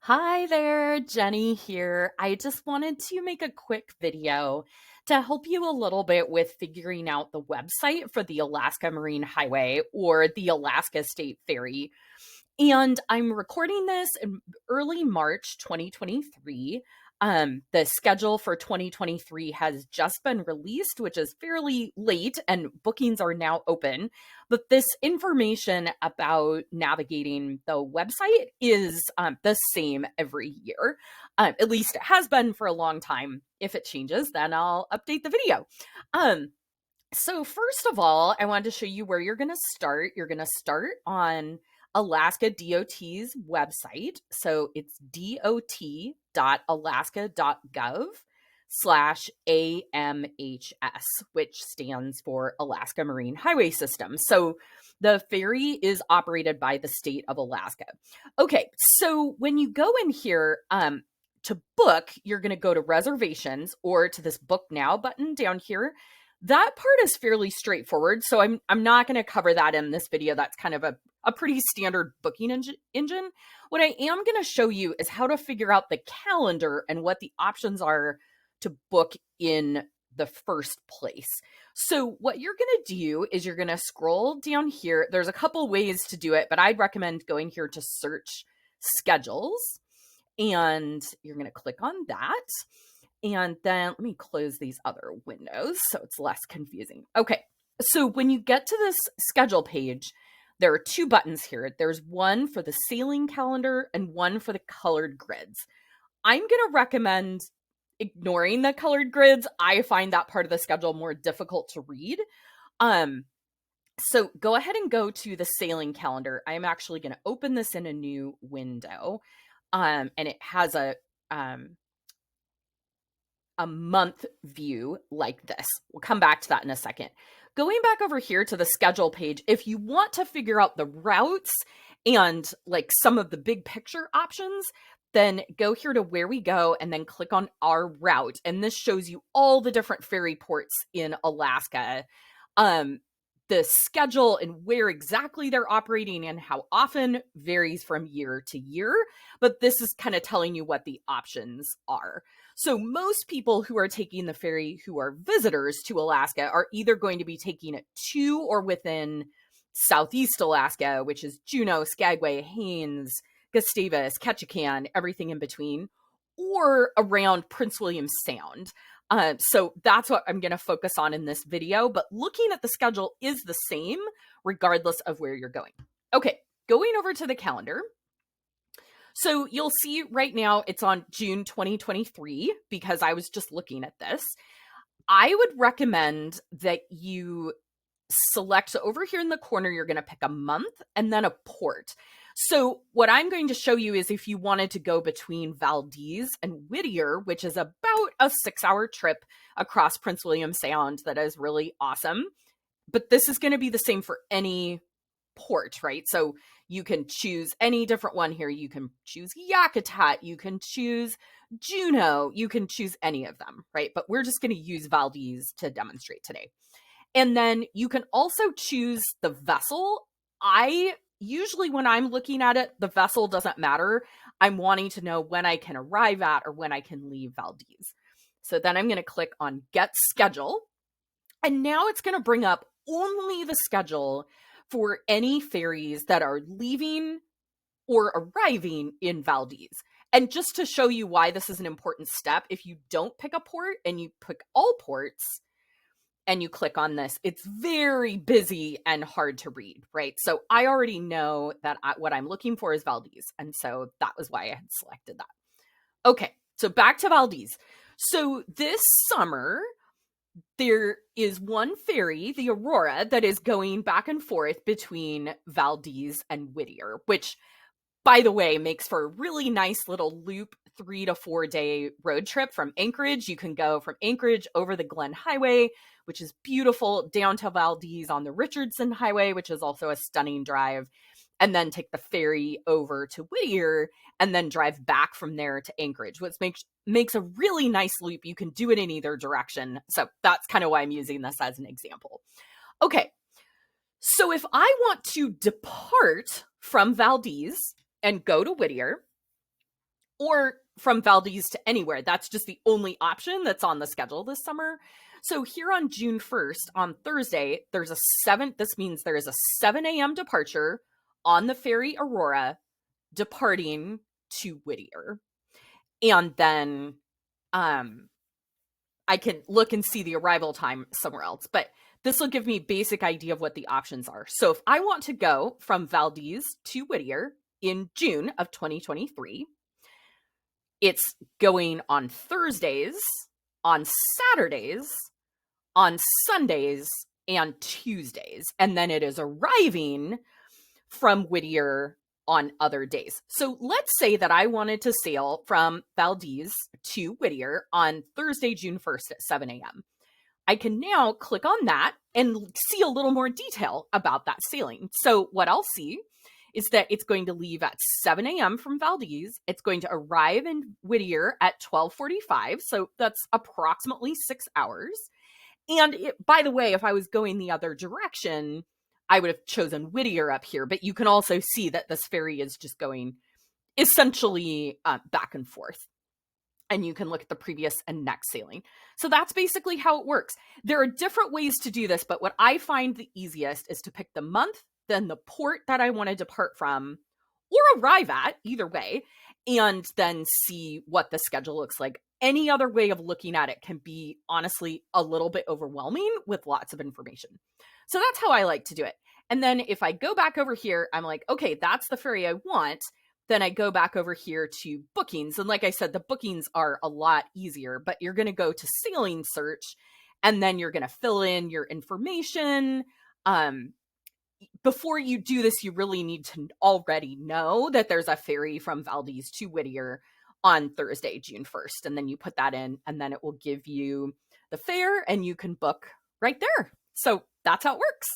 Hi there, Jenny here. I just wanted to make a quick video to help you a little bit with figuring out the website for the Alaska Marine Highway or the Alaska State Ferry. And I'm recording this in early March 2023. The schedule for 2023 has just been released, which is fairly late, and bookings are now open. But this information about navigating the website is the same every year. At least it has been for a long time. If it changes, then I'll update the video. So first of all, I wanted to show you where you're going to start. You're going to start on Alaska DOT's website. So it's dot.alaska.gov/AMHS, which stands for Alaska Marine Highway System. So the ferry is operated by the state of Alaska. Okay, so when you go in here, to book, you're going to go to reservations or to this book now button down here. That part is fairly straightforward, so I'm not going to cover that in this video. That's kind of a pretty standard booking engine. What I am going to show you is how to figure out the calendar and what the options are to book in the first place. So what you're going to do is you're going to scroll down here. There's a couple ways to do it, but I'd recommend going here to search schedules, and you're going to click on that. And then let me close these other windows so it's less confusing. Okay, so when you get to this schedule page, there are two buttons here. There's one for the sailing calendar and one for the colored grids. I'm going to recommend ignoring the colored grids. I find that part of the schedule more difficult to read. So go ahead and go to the sailing calendar. I'm actually going to open this in a new window. And it has a month view like this. We'll come back to that in a second. Going back over here to the schedule page, if you want to figure out the routes and like some of the big picture options, then go here to where we go and then click on our route. And this shows you all the different ferry ports in Alaska. The schedule and where exactly they're operating and how often varies from year to year, but this is kind of telling you what the options are. So most people who are taking the ferry who are visitors to Alaska are either going to be taking it to or within Southeast Alaska, which is Juneau, Skagway, Haines, Gustavus, Ketchikan, everything in between, or around Prince William Sound. So that's what I'm going to focus on in this video, but looking at the schedule is the same regardless of where you're going. Okay, going over to the calendar. So you'll see right now it's on June 2023 because I was just looking at this. I would recommend that you select over here in the corner, you're going to pick a month and then a port. So what I'm going to show you is if you wanted to go between Valdez and Whittier, which is about a 6-hour trip across Prince William Sound that is really awesome. But this is going to be the same for any port, right? So you can choose any different one here. You can choose Yakutat, you can choose Juneau, you can choose any of them, right? But we're just going to use Valdez to demonstrate today. And then you can also choose the vessel. Usually when I'm looking at it, the vessel doesn't matter. I'm wanting to know when I can arrive at or when I can leave Valdez. So then I'm going to click on Get Schedule. And now it's going to bring up only the schedule for any ferries that are leaving or arriving in Valdez. And just to show you why this is an important step, if you don't pick a port and you pick all ports, and you click on this, it's very busy and hard to read, right? So I already know that what I'm looking for is Valdez. And so that was why I had selected that. Okay, so back to Valdez. So this summer, there is one ferry, the Aurora, that is going back and forth between Valdez and Whittier, which, by the way, makes for a really nice little loop 3 to 4 day road trip from Anchorage. You can go from Anchorage over the Glen Highway, which is beautiful, down to Valdez on the Richardson Highway, which is also a stunning drive, and then take the ferry over to Whittier and then drive back from there to Anchorage, which makes a really nice loop. You can do it in either direction. So that's kind of why I'm using this as an example. Okay, so if I want to depart from Valdez and go to Whittier, or from Valdez to anywhere. That's just the only option that's on the schedule this summer. So here on June 1st, on Thursday, this means there is a 7 a.m. departure on the ferry Aurora departing to Whittier. And then I can look and see the arrival time somewhere else, but this will give me a basic idea of what the options are. So if I want to go from Valdez to Whittier in June of 2023, it's going on Thursdays, on Saturdays, on Sundays, and Tuesdays. And then it is arriving from Whittier on other days. So let's say that I wanted to sail from Valdez to Whittier on Thursday, June 1st at 7 a.m. I can now click on that and see a little more detail about that sailing. So what I'll see is that it's going to leave at 7 a.m. from Valdez. It's going to arrive in Whittier at 12:45. So that's approximately 6 hours. And by the way, if I was going the other direction, I would have chosen Whittier up here, but you can also see that this ferry is just going essentially back and forth. And you can look at the previous and next sailing. So that's basically how it works. There are different ways to do this, but what I find the easiest is to pick the month, then the port that I want to depart from or arrive at, either way, and then see what the schedule looks like. Any other way of looking at it can be honestly a little bit overwhelming with lots of information. So that's how I like to do it. And then if I go back over here, I'm like, okay, that's the ferry I want. Then I go back over here to bookings. And like I said, the bookings are a lot easier, but you're going to go to sailing search and then you're going to fill in your information. Before you do this, you really need to already know that there's a ferry from Valdez to Whittier on Thursday, June 1st. And then you put that in and then it will give you the fare and you can book right there. So that's how it works.